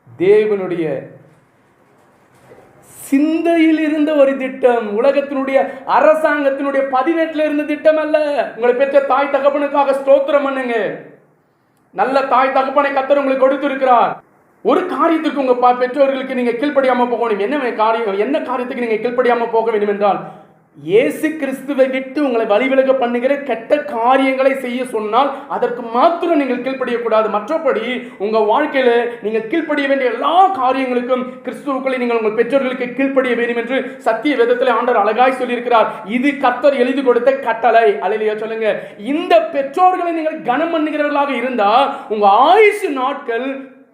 தேவனுடைய சிந்தையில் இருந்த ஒரு திட்டம். உலகத்தினுடைய அரசாங்கத்தினுடைய 18 இருந்த திட்டம் அல்ல. உங்களை பெற்ற தாய் தகப்பனுக்காக ஸ்தோத்திரம் பண்ணுங்க. நல்ல தாய் தகப்பனை கர்த்தர் உங்களுக்கு கொடுத்திருக்கிறார். ஒரு காரியத்துக்கு உங்க பெற்றோர்களுக்கு நீங்க கீழ்ப்படியாம போகணும். என்ன காரியத்துக்கு நீங்க கீழ்ப்படியாம போக வேண்டும் என்றால், இயேசு கிறிஸ்துவை விட்டு உங்களை வழிவிலக பண்ணுகிற கெட்ட காரியங்களை செய்ய சொன்னால் அதற்கு மாத்திரம் நீங்கள் கீழ்ப்படியக்கூடாது. மற்றபடி உங்க வாழ்க்கையில நீங்கள் கீழ்ப்படிய வேண்டிய எல்லா காரியங்களுக்கும் கிறிஸ்துவுக்குள்ளே நீங்கள் உங்கள் பெற்றோர்களுக்கு கீழ்ப்படிய வேண்டும் என்று சத்திய வேதத்தில் ஆண்டவர் அழகாய் சொல்லியிருக்கிறார். இது கர்த்தர் எழுதி கொடுத்த கட்டளை. அல்லேலூயா சொல்லுங்க. இந்த பெற்றோர்களை நீங்கள் கனம் பண்ணுகிறவர்களாக இருந்தா உங்க ஆயுசு நாட்கள்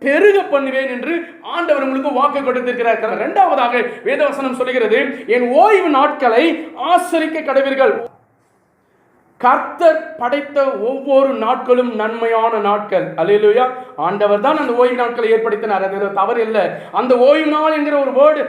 பெருக பண்ணுவேன் என்று ஆண்டவர் உங்களுக்கு வாக்கு கொடுத்திருக்கிறார். இரண்டாவதாக வேதவசனம் சொல்கிறது, என் ஓய்வு நாட்களை ஆசரிக்க கடவீர்கள். கர்த்தர் படைத்த ஒவ்வொரு நாட்களும் நன்மையான நாட்கள். அல்லேலூயா. ஆண்டவர் தான் அந்த ஓய்வு நாட்களை ஏற்படுத்தினார். அது தவறு இல்லை. அந்த ஓய்வு நாள் என்கிற ஒரு வேர்டு,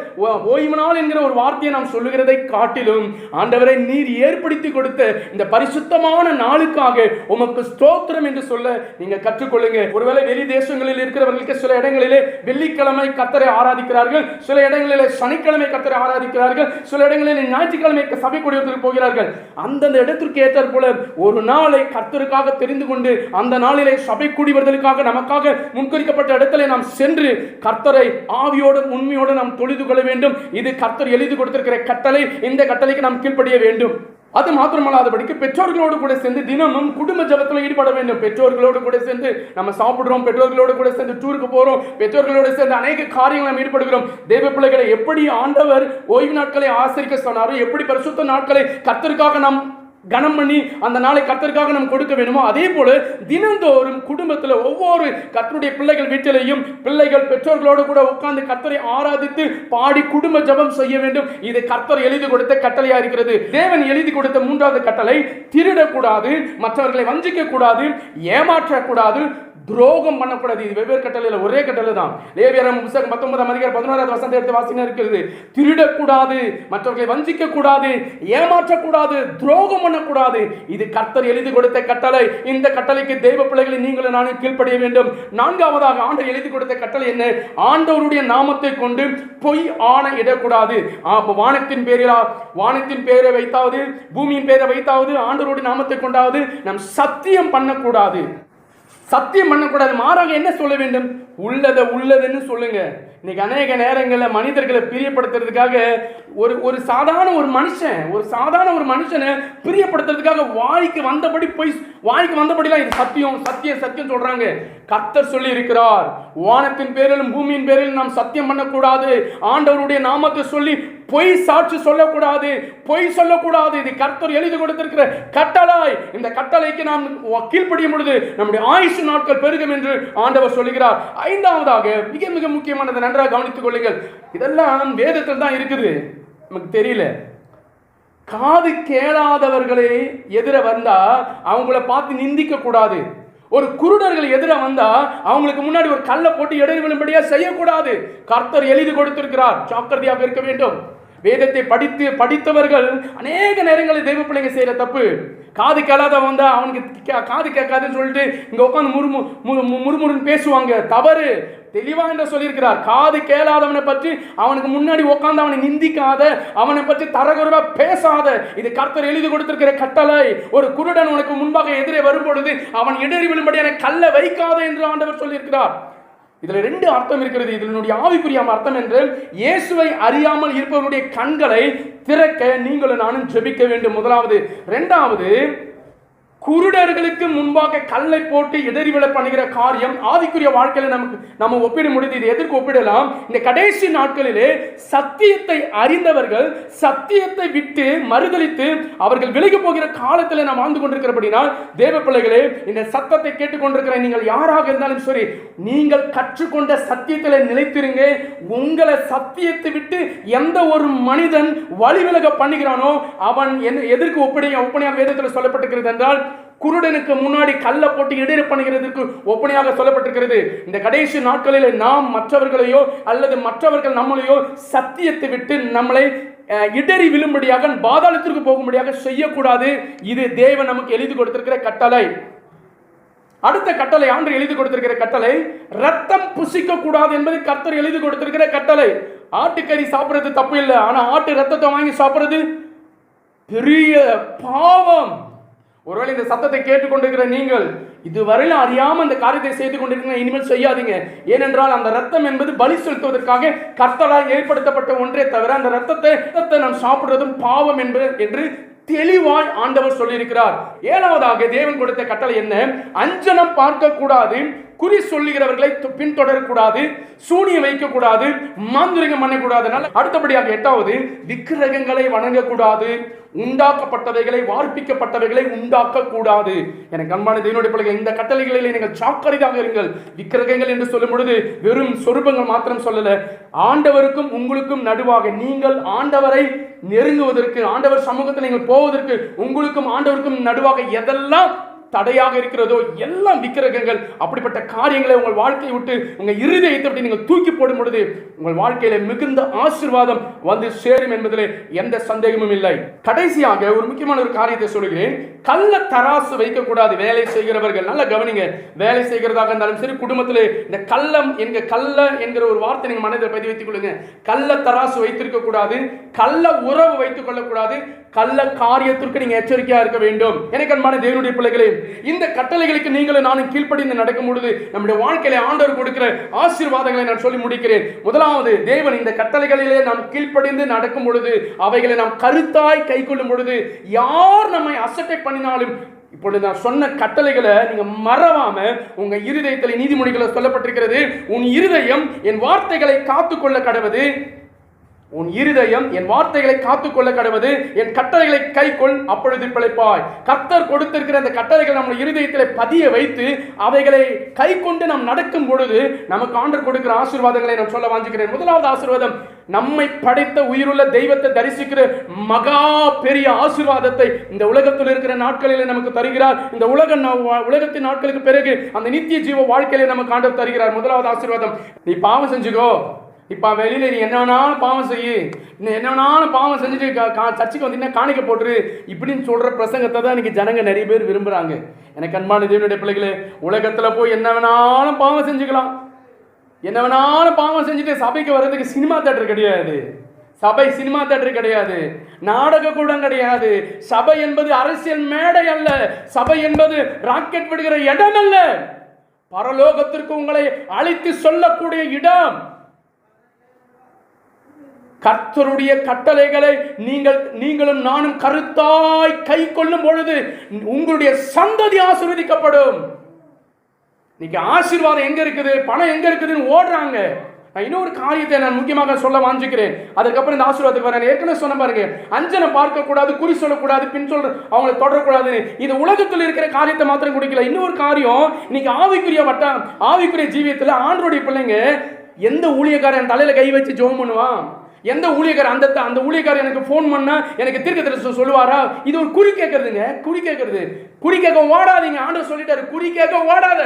ஓய்வு நாள் என்கிற ஒரு வார்த்தையை நாம் சொல்லுகிறதை காட்டிலும் ஆண்டவரை நீர் ஏற்படுத்தி கொடுத்த இந்த பரிசுத்தமான நாளுக்காக உமக்கு ஸ்தோத்திரம் என்று சொல்ல நீங்க கற்றுக்கொள்ளுங்க. ஒருவேளை வெளி தேசங்களில் இருக்கிறவர்களுக்கு சில இடங்களிலே வெள்ளிக்கிழமை கர்த்தரை ஆராதிக்கிறார்கள், சில இடங்களிலே சனிக்கிழமை கர்த்தரை ஆராதிக்கிறார்கள், சில இடங்களிலே ஞாயிற்றுக்கிழமை சபை கூடியவர்களுக்கு போகிறார்கள். அந்தந்த இடத்திற்கு ஏற்ற ஒரு நாளை கர்த்தருக்காக தெரிந்து கொண்டு அந்த நாளிலே சபை கூடியவர்களுக்காக நமக்காக முன்குறிக்கப்பட்ட இடத்திலே நாம் சென்று கர்த்தரை ஆவியோடு உண்மையோடு நாம் தொழுது கொள்ள வேண்டும். இது கர்த்தர் எழுதி கொடுத்திருக்கிற கட்டளை. இந்த கட்டளைக்கு நாம் கீழ்ப்படிய வேண்டும். அது மாத்திரமல்லாதபடிக்கு பெற்றோர்களோடு கூட சேர்ந்து தினமும் குடும்ப ஜெபத்தில் ஈடுபட வேண்டும். பெற்றோர்களோடு கூட சேர்ந்து நம்ம சாப்பிடுறோம், பெற்றோர்களோடு கூட சேர்ந்து டூருக்கு போறோம், பெற்றோர்களோடு சேர்ந்து அநேக காரியங்கள் நாம் ஈடுபடுகிறோம். தேவ பிள்ளைகளை எப்படி ஆண்டவர் ஓய்வு நாட்களை ஆசரிக்க சொன்னாரோ, எப்படி பரிசுத்த நாட்களை கர்த்தருக்காக நாம் கனம் பண்ணி அந்த நாளை கர்த்தருக்காக நம்ம கொடுக்க வேண்டுமோ, அதே போல தினந்தோறும் குடும்பத்தில் ஒவ்வொரு கர்த்தருடைய பிள்ளைகள் வீட்டிலையும் பிள்ளைகள் பெற்றோர்களோடு கூட உட்கார்ந்து கர்த்தரை ஆராதித்து பாடி குடும்ப ஜெபம் செய்ய வேண்டும். இது கர்த்தர் எழுதி கொடுத்த கட்டளையா இருக்கிறது. தேவன் எழுதி கொடுத்த மூன்றாவது கட்டளை, திருடக்கூடாது, மற்றவர்களை வஞ்சிக்க கூடாது, ஏமாற்றக்கூடாது, துரோகம் பண்ணக்கூடாது. இது வெவ்வேறு கட்டளையில் ஒரே கட்டளை தான். லேவியராகமம் புத்தகம் 19:11 வசனத்தை எடுத்து வாசினா இருக்கிறது. திருடக்கூடாது, மற்றவர்களை வஞ்சிக்க கூடாது, ஏமாற்றக்கூடாது, துரோகம் பண்ணக்கூடாது. இது கர்த்தர் எழுதி கொடுத்த கட்டளை. இந்த கட்டளைக்கு தெய்வ பிள்ளைகளை நீங்களும் நானும் கீழ்ப்படிய வேண்டும். நான்காவதாக ஆண்டவர் எழுதி கொடுத்த கட்டளை என்ன? ஆண்டவருடைய நாமத்தை கொண்டு பொய் ஆணை இடக்கூடாது. வானத்தின் பேரை வைத்தாவது, பூமியின் பேரை வைத்தாவது, ஆண்டவருடைய நாமத்தை கொண்டாவது நம் சத்தியம் பண்ணக்கூடாது. சத்தியம் பண்ணக்கூடாது. மாறாக என்ன சொல்ல வேண்டும்? உள்ளதுன்னு சொல்லுங்க. இன்னைக்கு அநேக நேரங்களில் மனிதர்களை பிரியப்படுத்துறதுக்காக ஒரு சாதாரண ஒரு மனுஷனை பிரியப்படுத்துறதுக்காக வாய்க்கு வந்தபடிலாம் இது சத்தியம் சொல்றாங்க. கர்த்தர் சொல்லி இருக்கிறார், வானத்தின் பேரிலும் பூமியின் பேரிலும் நாம் சத்தியம் பண்ணக்கூடாது. ஆண்டவருடைய நாமத்தை சொல்லி பொய் சாட்சி சொல்லக்கூடாது, பொய் சொல்லக்கூடாது. இது கர்த்தர் எழுதி கொடுத்திருக்கிற கட்டளை. இந்த கட்டளைக்கு நாம் கீழ்ப்படியும் பொழுது நம்முடைய ஆயுசு நாட்கள் பெருகும் என்று ஆண்டவர் சொல்லுகிறார். ஐந்தாவதாக மிக மிக முக்கியமானது, நன்றாக கவனித்துக் கொள்ளுங்கள். இதெல்லாம் வேதத்தில் தான் இருக்குது, நமக்கு தெரியல. காது கேளாதவர்களே எதிர வந்தா அவங்கள பார்த்து நிந்திக்க கூடாது. ஒரு குருடர்கள் எதிர வந்தா அவங்களுக்கு முன்னாடி ஒரு கல்லை போட்டு இடையில் விழும்படியா செய்யக்கூடாது. கர்த்தர் எழுதி கொடுத்திருக்கிறார், ஜாக்கிரதையாக இருக்க வேண்டும். வேதத்தை படித்தவர்கள் அநேக நேரங்களில் தெய்வ பிள்ளைங்க செய்யற தப்பு. காது கேளாத வந்தா அவனுக்கு காது கேட்காதுன்னு சொல்லிட்டு இங்க உட்காந்து முறுமுறுன்னு பேசுவாங்க. தவறு. தெளிவா என்று சொல்லியிருக்கிறார். காது கேளாதவனை பற்றி அவனுக்கு முன்னாடி உட்காந்து அவனை நிந்திக்காத, அவனை பற்றி தரகுறைவா பேசாத. இது கர்த்தர் எழுதி கொடுத்திருக்கிற கட்டளை. ஒரு குருடன் உனக்கு முன்பாக எதிரே வரும்பொழுது அவன் இடறி விழும்படியான கல்லை வைக்காத என்று ஆண்டவர் சொல்லியிருக்கிறார். இதுல ரெண்டு அர்த்தம் இருக்கிறது. இதனுடைய ஆவிக்குரிய அர்த்தம் என்று, இயேசுவை அறியாமல் இருப்பவருடைய கண்களை திறக்க நீங்களும் நானும் ஜெபிக்க வேண்டும். முதலாவது. இரண்டாவது, குருடர்களுக்கு முன்பாக கல்லை போட்டு இடறிவிழ பண்ணுகிற காரியம் ஆவிக்குரிய வாழ்க்கையில நம்ம ஒப்பிட முடியுது. இது எதற்கு ஒப்பிடலாம்? இந்த கடைசி நாட்களிலே சத்தியத்தை அறிந்தவர்கள் சத்தியத்தை விட்டு மறுதலித்து அவர்கள் விலகி போகிற காலத்தில் நாம் வாழ்ந்து கொண்டிருக்கிறபடினால், தேவ பிள்ளைகளே, இந்த சத்தத்தை கேட்டுக்கொண்டிருக்கிற நீங்கள் யாராக இருந்தாலும் சரி, நீங்கள் கற்றுக்கொண்ட சத்தியத்தில் நிலைத்திருங்க. உங்களை சத்தியத்தை விட்டு எந்த ஒரு மனிதன் வழிவிலக பண்ணுகிறானோ அவன் எதற்கு ஒப்பனையாக வேதத்தில் சொல்லப்பட்டிருக்கிறது என்றால், குருடனுக்கு முன்னாடி கல்லை போட்டு இடையிற பண்ணுகிறதுக்கு ஒப்பனையாக சொல்லப்பட்டிருக்கிறது. இந்த கடைசி நாட்களில் நாம் மற்றவர்களையோ அல்லது மற்றவர்கள் நம்மளையோ சத்தியத்தை விட்டு நம்மளை இடறி விழும்படியாக பாதாளத்திற்கு போகும்படியாக செய்யக்கூடாது. இது தேவன் நமக்கு எழுதி கொடுத்திருக்கிற கட்டளை. அடுத்த கட்டளை, ஆண்டு எழுதி கொடுத்திருக்கிற கட்டளை, ரத்தம் புசிக்க கூடாது என்பது கர்த்தர் எழுதி கொடுத்திருக்கிற கட்டளை. ஆட்டுக்கறி சாப்பிடுறது தப்பு இல்லை, ஆனா ஆட்டு ரத்தத்தை வாங்கி சாப்பிடுறது பெரிய பாவம். ஒருவேளை இந்த சத்தத்தை கேட்டுக்கொண்டிருக்கிற நீங்கள் இதுவரையிலும் அறியாம இந்த காரியத்தை செய்து கொண்டிருக்கிற, இனிமேல் செய்யாதீங்க. ஏனென்றால் அந்த ரத்தம் என்பது பலி செலுத்துவதற்காக கர்த்தரால் ஏற்படுத்தப்பட்ட ஒன்றே தவிர அந்த ரத்தத்தை நாம் சாப்பிடுறதும் பாவம் என்று தெளிவாய் ஆண்டவர் சொல்லியிருக்கிறார். ஏழாவதாக தேவன் கொடுத்த கட்டளை என்ன? அஞ்சனம் பார்க்க கூடாது, குறி சொல்லுகிறவர்களை பின்தொடரக்கூடாது, சூனியம் வைக்கக்கூடாது, மாந்திரிகம் பண்ணக்கூடாது. அடுத்தபடியாக எட்டாவது, விக்கிரகங்களை வணங்கக்கூடாது, உண்டாக்கப்பட்டவைகளை வார்ப்பிக்கப்பட்டவைகளை உண்டாக்க கூடாது. எனக்கு அன்பான தேவனுடைய பிள்ளைகள், இந்த கட்டளைகளில் நீங்கள் ஜாக்கிரதையாக இருங்கள். விக்கிரகங்கள் என்று சொல்லும் பொழுது வெறும் சொரூபங்கள் மாத்திரம் சொல்லல, ஆண்டவருக்கும் உங்களுக்கும் நடுவாக நீங்கள் ஆண்டவரை நெருங்குவதற்கு, ஆண்டவர் சமூகத்தில் நீங்கள் போவதற்கு உங்களுக்கும் ஆண்டவருக்கும் நடுவாக எதெல்லாம் தடையாக இருக்கிறதோ எல்லாம் விக்கிரகங்கள். அப்படிப்பட்ட காரியங்களை உங்கள் வாழ்க்கையை விட்டு, உங்கள் இருதயத்தை விட்டு நீங்கள் தூக்கி போடும் பொழுது உங்கள் வாழ்க்கையில மிகுந்த ஆசீர்வாதம் வந்து சேரும் என்பதிலே எந்த சந்தேகமும் இல்லை. கடைசியாக ஒரு முக்கியமான ஒரு காரியத்தை சொல்கிறேன். கள்ள தராசு வைக்கக்கூடாது. வேலை செய்கிறவர்கள் நல்ல கவனிங்க. வேலை செய்கிறதாக இருந்தாலும் சரி, குடும்பத்திலே இந்த கள்ள என்கிற ஒரு வார்த்தை நீங்க மனதில் பதிவு வைத்துக் கொள்ளுங்க. கள்ள தராசு வைத்திருக்க கூடாது, கள்ள உறவு வைத்துக் கொள்ளக்கூடாது, கள்ள காரியத்திற்கு நீங்க எச்சரிக்கையா இருக்க வேண்டும். எனக்கு அன்பான தேவனுடைய பிள்ளைகளே, இந்த கட்டளைகளுக்கு நீங்களும் நானும் கீழ்ப்படிந்து நடக்கும் பொழுது நம்முடைய வாழ்க்கையில ஆண்டவர் கொடுக்கிற ஆசீர்வாதங்களை நான் சொல்லி முடிக்கிறேன். முதலாவது, தேவன் இந்த கட்டளைகளிலே நாம் கீழ்ப்படிந்து நடக்கும் பொழுது, அவைகளை நாம் கருத்தாய் கை கொள்ளும் பொழுது, யார் நம்மை அசட்டை பண்ணினாலும், இப்பொழுது நான் சொன்ன கட்டளைகளை நீங்க மறவாம உங்க இருதயத்தில், நீதிமொழிகளை சொல்லப்பட்டிருக்கிறது, உன் இருதயம் என் வார்த்தைகளை காத்துக்கொள்ள கடவது, உன் இருதயம் என் வார்த்தைகளை காத்துக்கொள்ள கடவது, என் கட்டளைகளை கைக்கொள், அப்பொழுது பிழைப்பாய். கர்த்தர் கொடுத்திருக்கிற அந்த கட்டளைகள் நம்ம இருதயத்தில் பதிய வைத்து அவைகளை கை கொண்டு நாம் நடக்கும் பொழுது நமக்கு ஆண்டவர் கொடுக்கிற ஆசீர்வாதங்களை நான் சொல்ல வாஞ்சிக்கிறேன். முதலாவது ஆசீர்வாதம், நம்மை படைத்த உயிருள்ள தெய்வத்தை தரிசிக்கிற மகா பெரிய ஆசீர்வாதத்தை இந்த உலகத்தில் இருக்கிற நாட்களில் நமக்கு தருகிறார். இந்த உலகத்தின் நாட்களுக்கு பிறகு அந்த நித்திய ஜீவ வாழ்க்கையில நமக்கு ஆண்டவர் தருகிறார். முதலாவது ஆசீர்வாதம், நீ பாவம் செஞ்சுக்கோ, இப்போ வெளியில் நீ என்ன வேணாலும் பாவம் செய்யு, இன்னும் என்ன வேணாலும் பாவம் செஞ்சுட்டு சர்ச்சுக்கு வந்தீங்கன்னா காணிக்க போட்டுரு இப்படின்னு சொல்கிற பிரசங்கத்தை தான் இன்றைக்கி ஜனங்க நிறைய பேர் விரும்புகிறாங்க. எனக்கு அன்பான தேவனுடைய பிள்ளைகளே, உலகத்தில் போய் என்ன வேணாலும் பாவம் செஞ்சுக்கலாம், என்ன வேணாலும் பாவம் செஞ்சுட்டு சபைக்கு வர்றதுக்கு சினிமா தேட்டர் கிடையாது, சபை சினிமா தேட்டர் கிடையாது, நாடக கூடம் கிடையாது. சபை என்பது அரசியல் மேடை அல்ல, சபை என்பது ராக்கெட் விடுகிற இடம் அல்ல, பரலோகத்திற்கு உங்களை அழைத்து சொல்லக்கூடிய இடம். கர்த்தருடைய கட்டளைகளை நீங்களும் நானும் கருத்தாய் கை கொள்ளும் பொழுது உங்களுடைய சந்ததி ஆசீர்வதிக்கப்படும். இன்னைக்கு ஆசீர்வாதம் எங்க இருக்குது, பணம் எங்க இருக்குதுன்னு ஓடுறாங்க. நான் இன்னொரு காரியத்தை நான் முக்கியமாக சொல்ல வாஞ்சிக்கிறேன், அதுக்கப்புறம் இந்த ஆசீர்வாதத்துக்கு வரேன். ஏற்கனவே சொன்ன பாருங்க, அஞ்சனை பார்க்க கூடாது, குறி சொல்லக்கூடாது, பின் சொல்ற அவங்களை தொடரக்கூடாது. இது உலகத்தில் இருக்கிற காரியத்தை மாத்திரம் குடிக்கல. இன்னொரு காரியம், இன்னைக்கு ஆவிக்குரிய ஜீவியத்தில் ஆண்டவருடைய பிள்ளைங்க எந்த ஊழியக்காரன் தலையில கை வச்சு ஜெபம் பண்ணுவான், எந்த ஊழியக்காரர் அந்த ஊழியக்காரர் எனக்கு ஃபோன் பண்ணா எனக்கு தீர்க்கதரிசனம் சொல்லுவாரா? இது ஒரு குறி கேட்கறதுங்க, குறி கேட்க ஓடாதீங்க. ஆண்டவர் சொல்லிட்டாரு, குறி கேட்க ஓடாத.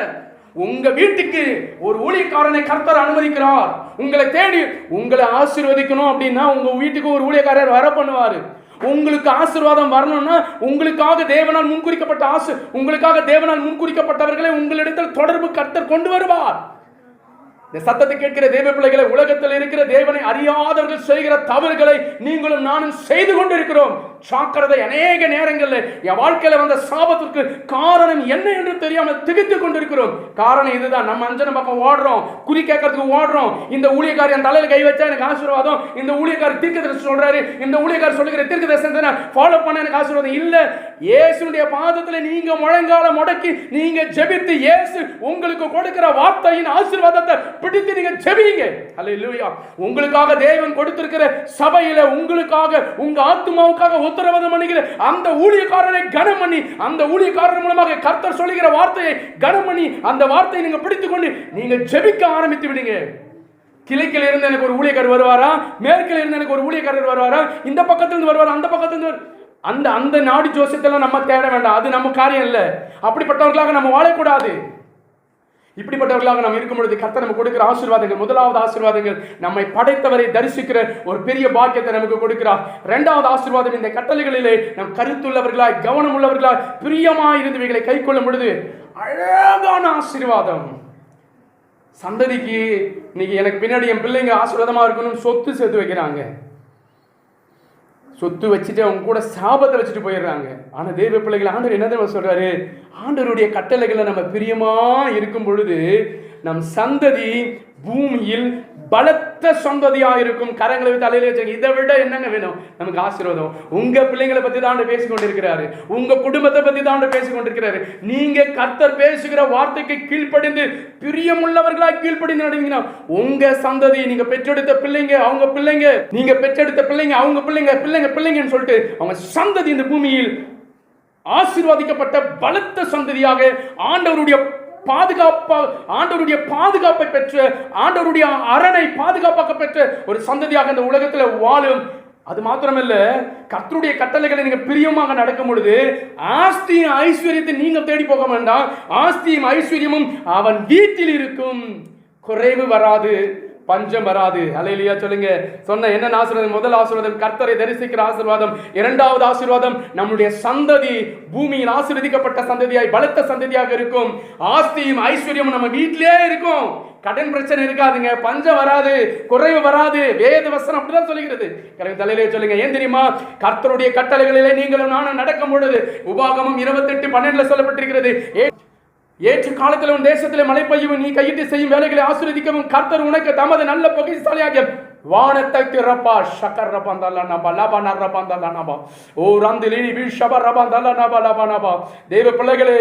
உங்க வீட்டுக்கு ஒரு ஊழியக்காரனை கர்த்தர் அனுமதிக்கிறார். உங்களை தேடி உங்களை ஆசீர்வதிக்கணும் அப்படின்னா உங்க வீட்டுக்கு ஒரு ஊழியக்காரர் வர பண்ணுவாரு. உங்களுக்கு ஆசீர்வாதம் வரணும்னா உங்களுக்காக தேவனால் முன்குறிக்கப்பட்டவர்களை உங்களிடத்தில் தொடர்பு கர்த்தர் கொண்டு வருவார். இந்த சத்தத்தை கேட்கிற தேவ பிள்ளைகளை, உலகத்தில் இருக்கிற தேவனை அறியாதவர்கள் செய்கிற தவறுகளை நீங்களும் நானும் செய்து கொண்டிருக்கிறோம். சாக்கிரதை. அநேக நேரங்களில் என் வாழ்க்கையில வந்த சாபத்திற்கு காரணம் என்ன என்று தெரியாமல் திகைத்துக் கொண்டிருக்கிறோம். காரணம் இதுதான், நம்ம அஞ்சன பக்கம் ஓடுறோம், குறி கேட்கறதுக்கு ஓடுறோம். இந்த ஊழியக்காரி என் தலையில கை வச்சா எனக்கு ஆசீர்வாதம், இந்த ஊழியக்காரி தீர்க்கதரிசனம் சொல்றாரு, இந்த ஊழியக்காரி சொல்லுகிற தீர்க்கதரிசனத்தை ஃபாலோ பண்ண எனக்கு ஆசீர்வாதம் இல்ல. இயேசுடைய பாதத்தில் நீங்க முழங்கால முடக்கி நீங்க ஜெபித்து இயேசு உங்களுக்கு கொடுக்கிற வார்த்தையின் ஆசீர்வாதத்தை பிடித்து நீங்க ஜெபிங்க. அல்லேலூயா. உங்களுக்காக தேவன் கொடுத்திருக்கிற சபையில உங்களுக்காக உங்க ஆத்துமாவுக்காக உத்தரவாதம் பண்ணுகிற அந்த ஊழியக்காரரை கனம் பண்ணி, அந்த ஊழியக்காரர் மூலமாக கர்த்தர் சொல்லுகிற வார்த்தையை கனம் பண்ணி அந்த வார்த்தையை நீங்க பிடித்துக் கொண்டு நீங்க ஜெபிக்க ஆரம்பித்து விடுங்க. கிழக்கில் இருந்து எனக்கு ஒரு ஊழியக்காரர் வருவாரா, மேற்கில் இருந்து எனக்கு ஒரு ஊழியக்காரர் வருவாரா, இந்த பக்கத்திலிருந்து வருவாரா, அந்த பக்கத்திலிருந்து அந்த நாடி ஜோசியத்தெல்லாம் நம்ம தேட வேண்டாம், அது நம்ம காரியம் இல்லை. அப்படிப்பட்டவர்களாக நம்ம வாழக்கூடாது. இப்படிப்பட்டவர்களாக நாம் இருக்கும் பொழுது கர்த்தர் நமக்கு கொடுக்கிற ஆசீர்வாதங்கள், முதலாவது ஆசீர்வாதங்கள் நம்மை படைத்தவரை தரிசிக்கிற ஒரு பெரிய பாக்கியத்தை நமக்கு கொடுக்கிறார். இரண்டாவது ஆசீர்வாதம், இந்த கட்டளைகளிலே நம் கருத்துள்ளவர்களாய் கவனம் உள்ளவர்களாய் பிரியமாய் இருந்தவைகளை கை கொள்ளும் பொழுது அழகான ஆசீர்வாதம். சந்ததிக்கு இன்னைக்கு எனக்கு பின்னாடி என் பிள்ளைங்க ஆசீர்வாதமா இருக்கணும் சொத்து சேர்த்து வைக்கிறாங்க. சொத்து வச்சுட்டு அவங்க கூட சாபத்தை வச்சுட்டு போயிடுறாங்க. ஆனால் தேவ பிள்ளைகள் ஆண்டவர் என்ன தெரியுமா சொல்றாரு? ஆண்டவருடைய கட்டளைகளை நம்ம பிரியமா இருக்கும் பொழுது நம் சந்ததி பூமியில் பலத்த சந்ததியா இருக்கும். கரங்களை வைத்து அலையில வச்சாங்க. இதை விட என்னங்க வேணும் நமக்கு ஆசீர்வாதம்? உங்க பிள்ளைங்களை பத்தி தான் பேசிக் கொண்டிருக்கிறாரு, உங்க குடும்பத்தை பத்தி தான் பேசிக் கொண்டிருக்கிறாரு. நீங்க கர்த்தர் பேசுகிற வார்த்தைக்கு கீழ்ப்படிந்து பிரியமுள்ளவர்களாக கீழ்ப்படிந்து நடந்தீங்கன்னா உங்க சந்ததி, நீங்க பெற்றெடுத்த பிள்ளைங்க, அவங்க பிள்ளைங்க, நீங்க பெற்றெடுத்த பிள்ளைங்க, அவங்க பிள்ளைங்க, பிள்ளைங்கன்னு சொல்லிட்டு அவங்க சந்ததி இந்த பூமியில் ஆசீர்வாதிக்கப்பட்ட பலத்த சந்ததியாக ஆண்டவருடைய பாதுகாப்பை பெற்ற, ஆண்டவருடைய அரணை பாதுகாப்பாக பெற்ற ஒரு சந்ததியாக இந்த உலகத்தில் வாழும். அது மாத்திரமல்ல, கர்த்தருடைய கட்டளைகளை நீங்க பிரியமாக நடக்கும் பொழுது ஆஸ்தியும் ஐஸ்வர்யத்தை நீங்க தேடி போக வேண்டாம். ஆஸ்தியும் ஐஸ்வர்யமும் அவன் வீட்டில் இருக்கும். குறைவு வராது, பஞ்சம் வராது. அல்லேலூயா சொல்லுங்க. சொன்ன என்ன ஆசீர்வாதம்? முதல் ஆசீர்வாதம் கர்த்தரை தரிசிக்கிற ஆசீர்வாதம். இரண்டாவது ஆசீர்வாதம் நம்முடைய சந்ததி பூமியில் ஆசீர்வதிக்கப்பட்ட சந்ததியாய் பலத்த சந்ததியாக இருக்கும். ஆஸ்தியும் ஐஸ்வர்யமும் நம்ம வீட்டிலே இருக்கும். கடன் பிரச்சனை இருக்காதுங்க, பஞ்சம் வராது, குறைவு வராது. வேத வசனம் அப்படிதான் சொல்லுகிறது. தலையிலே சொல்லுங்க. ஏன் தெரியுமா? கர்த்தருடைய கட்டளைகளிலே நீங்களும் நானும் நடக்கும் பொழுது உபாகமம் 28:12 சொல்லப்பட்டிருக்கிறது. ஏற்று காலத்தில் உன் தேசத்திலே மழை பெய்யவும் நீ கையிட்டு செய்யும் வேலைகளை ஆசீர்வதிக்கவும் கர்த்தர் உனக்கு தமது நல்ல பொக்கிஷசாலியாகிய வானத்தை திறப்பா. ஷக்கர் ரபந்தல்ல நபா லபன ரபந்தல்ல நபா ஓ ரந்திலி பிஷப ரபந்தல்ல நபா லபனபா. தேவ பிள்ளைகளே,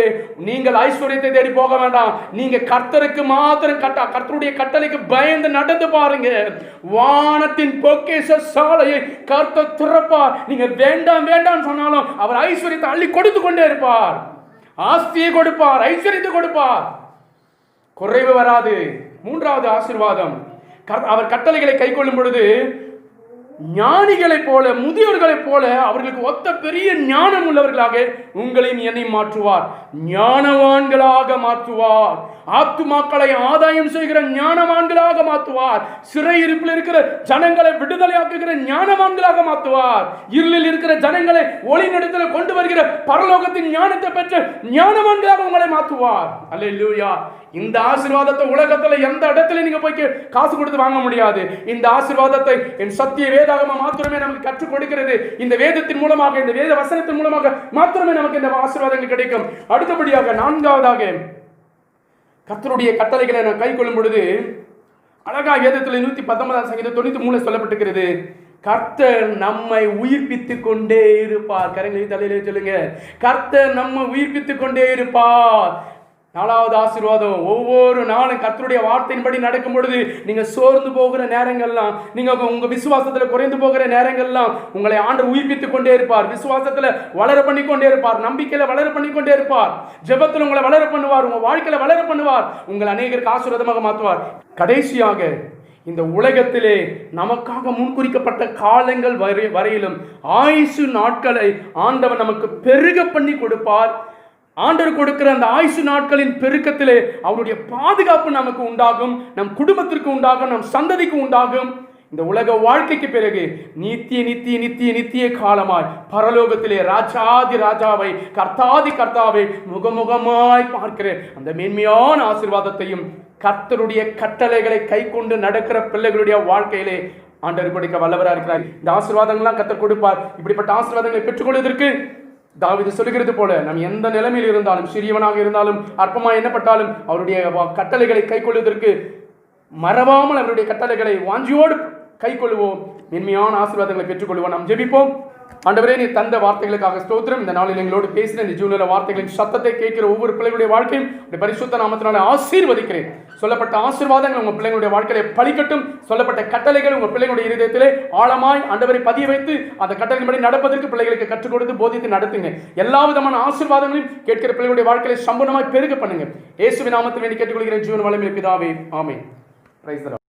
நீங்கள் ஐஸ்வர்யத்தை தேடி போக வேண்டாம். நீங்க கர்த்தருக்கு மாத்திரம் கர்த்தருடைய கட்டளைக்கு பயந்து நடந்து பாருங்க. வானத்தின் பொக்கிஷசாலையை கர்த்தர் திறப்பார். நீங்க வேண்டாம் வேண்டாம் சொன்னாலும் அவர் ஐஸ்வர்யத்தை அள்ளி கொடுத்து கொண்டே இருப்பார். ஆஸ்தியை கொடுப்பார், ஐஸ்வர்யத்தை கொடுப்பார், குறைவு வராது. மூன்றாவது ஆசீர்வாதம், அவர் கட்டளைகளை கை கொள்ளும் பொழுது ஞானிகளைப் போல, முதியோர்களைப் போல அவர்களுக்கு ஒத்த பெரிய ஞானம் உள்ளவர்களாக உங்களையும் என்னை மாற்றுவார். ஞானவான்களாக மாற்றுவார். ஆத்துமாக்களை ஆதாயம் செய்கிற ஞானவான்களாக மாற்றுவார். சிறையிருப்பில் இருக்கிற ஜனங்களை விடுதலையாக்குகிற ஞானவான்களாக மாற்றுவார். இருளில் இருக்கிற ஜனங்களை ஒளி நடத்தில் கொண்டு வருகிற பரலோகத்தின் ஞானத்தை பெற்ற ஞானவான்களாக உங்களை மாற்றுவார். அல்லேலூயா. இந்த ஆசீர்வாதத்தை உலகத்துல எந்த இடத்துல நீங்க போய் காசு கொடுத்து வாங்க முடியாது. இந்த ஆசீர்வாதத்தை என் சத்திய வேதாகமம் மாத்திரமே நமக்கு கற்றுக் கொடுக்கிறது. இந்த வேதத்தின் மூலமாக, இந்த வேத வசனத்தின் மூலமாக மாத்திரமே நமக்கு இந்த ஆசீர்வாதங்கள் கிடைக்கும். அடுத்தபடியாக நான்காவதாக, கர்த்தருடைய கட்டளைகளை நான் கை கொள்ளும் பொழுது அழகா வேதத்தில் 119 சொல்லப்பட்டிருக்கிறது, கர்த்தர் நம்மை உயிர்ப்பித்துக் கொண்டே இருப்பார். கரங்களை தலையிலே சொல்லுங்க, கர்த்தர் நம்மை உயிர்ப்பித்துக் கொண்டே இருப்பார். நாலாவது ஆசீர்வாதம், ஒவ்வொரு நாளும் கர்த்தருடைய வார்த்தையின்படி நடக்கும் பொழுது நீங்க சோர்ந்து போகிற நேரங்கள்லாம், நீங்க உங்க விசுவாசத்துல குறைந்து போகிற நேரங்கள்லாம் உங்களை ஆண்டவர் உயிர்ப்பித்துக் கொண்டே இருப்பார். விசுவாசத்துல வளர பண்ணி கொண்டே இருப்பார். நம்பிக்கையில வளர பண்ணி கொண்டே இருப்பார். ஜெபத்துல உங்களை வளர பண்ணுவார். உங்க வாழ்க்கையில வளர பண்ணுவார். உங்களை அநேகருக்கு ஆசீர்வாதமாக மாற்றுவார். கடைசியாக, இந்த உலகத்திலே நமக்காக முன்குறிக்கப்பட்ட காலங்கள் வரையிலும் ஆயுசு நாட்களை ஆண்டவர் நமக்கு பெருக பண்ணி கொடுப்பார். ஆண்டவர் கொடுக்கிற அந்த ஆயுசு நாட்களின் பெருக்கத்திலே அவருடைய பாதுகாப்பு நமக்கு உண்டாகும், நம் குடும்பத்திற்கு உண்டாகும், நம் சந்ததிக்கு உண்டாகும். இந்த உலக வாழ்க்கைக்கு பிறகு நித்திய நித்திய நித்திய நித்திய காலமாய் பரலோகத்திலே ராஜாதி ராஜாவை, கர்த்தாதி கர்த்தாவை முகமுகமாய் பார்க்கிற அந்த மேன்மையான ஆசீர்வாதத்தையும் கர்த்தருடைய கட்டளைகளை கை கொண்டு நடக்கிற பிள்ளைகளுடைய வாழ்க்கையிலே ஆண்டவர் கொடுக்க வல்லவராக இருக்கிறார். இந்த ஆசீர்வாதங்கள்லாம் கர்த்தர் கொடுப்பார். இப்படிப்பட்ட ஆசீர்வாதங்களை பெற்றுக்கொள்வதற்கு தாவீது சொல்லுகிறது போல, நாம் எந்த நிலைமையில் இருந்தாலும், சிறியவனாக இருந்தாலும், அற்பமாக எண்ணப்பட்டாலும், அவருடைய கட்டளைகளை கை கொள்வதற்கு மறவாமல் அவருடைய கட்டளைகளை வாஞ்சியோடு கை கொள்வோம். மென்மையான ஆசீர்வாதங்களை பெற்றுக்கொள்வோம். நாம் ஜெபிப்போம். ஆண்டவரே, நீ தந்த வார்த்தைகளுக்காக ஸ்தோத்திரம். இந்த நாளில் எங்களோடு பேசின இந்த ஜீவனுள்ள வார்த்தைகளின் சத்தத்தை கேட்கிற ஒவ்வொரு பிள்ளைகளுடைய வாழ்க்கையும் பரிசுத்த நாமத்தினால ஆசீர்வதிக்கிறேன். சொல்லப்பட்ட ஆசீர்வாதங்கள் உங்கள் பிள்ளைகளுடைய வாழ்க்கையை பலிக்கட்டும். சொல்லப்பட்ட கட்டளைகள் உங்கள் பிள்ளைகளுடைய இருதயத்திலே ஆழமாய் ஆண்டவரை பதிய வைத்து அந்த கட்டளையின்படி நடப்பதற்கு பிள்ளைகளுக்கு கற்றுக் கொடுத்து போதித்து நடத்துங்க. எல்லா விதமான ஆசீர்வாதங்களையும் கேட்கிற பிள்ளைகளுடைய வாழ்க்கையை சம்பூர்ணமாய் பெருக பண்ணுங்க. இயேசுவின் நாமத்தில் வேண்டி கேட்டுக்கொள்கிறேன் ஜீவன் வளமில் பிதாவே, ஆமென். Praise the Lord.